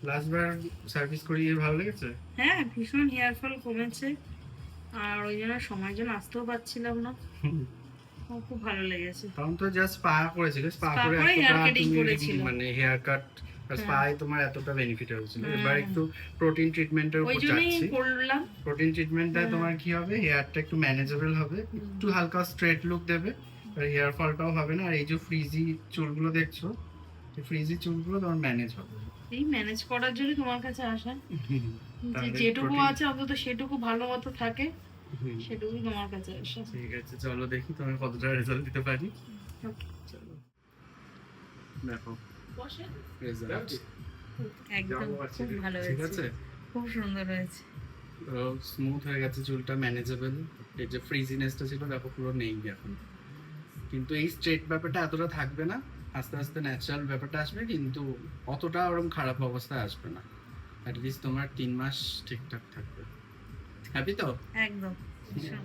লাস্টবার service করিয়ে ভালো লেগেছে? হ্যাঁ, ভীষণ হেয়ার ফল কমেছে। আর ওই জন্য সময়ের জন্য আসতেও পারছিলাম না। আমার খুব ভালো লেগেছে। তখন তো জাস্ট স্পা করেছিল, স্পা স্পা করে করে এতটা হেয়ার কাটিং তুমি করেছিল। মানে হেয়ার কাট আর হ্যাঁ। স্পায় তোমার এতটা বেনিফিট হয়েছিল। এবার হ্যাঁ, একটু প্রোটিন ট্রিটমেন্টের ওই উপর জন্যই যাচ্ছি। করলাম। প্রোটিন ট্রিটমেন্টটায় হ্যাঁ। তোমার কি হবে, হেয়ারটা একটু ম্যানেজেবল হবে, একটু হালকা স্ট্রেট লুক দেবে, আর হেয়ার ফলটাও হবে না। আর এই যে ফ্রিজি চুলগুলো দেখছো, এই ফ্রিজি চুলগুলো তোমার ম্যানেজ হবে। এই ম্যানেজ করার জন্য তোমার কাছে আসা, যে তাহলে যেটুকু protein- আছে অন্তত সেটুকু ভালো মতো থাকে, হুম, সেটুকুই তোমার কাছে আসা। ঠিক আছে, চলো দেখি তুমি কতটা রেজাল্ট দিতে পারি। চলো দেখো রেজাল্ট। একদম খুব ভালো ঠিক হয়েছে, আছে, খুব সুন্দর হয়েছে। স্মুথ হয়ে গেছে চুলটা, ম্যানেজেবল। এই যে ফ্রিজিনেসটা ছিল দেখো পুরো নেই এখন। কিন্তু এই স্ট্রেট ব্যাপারটা এতটা থাকবে না, আস্তে আস্তে ন্যাচারাল ব্যাপারটা আসবে, কিন্তু অতটা ওরকম খারাপ অবস্থায় আসবে না। অ্যাটলিস্ট তোমার 3 মাস ঠিকঠাক থাকবে। হ্যাপি তো? একদম ভীষণ।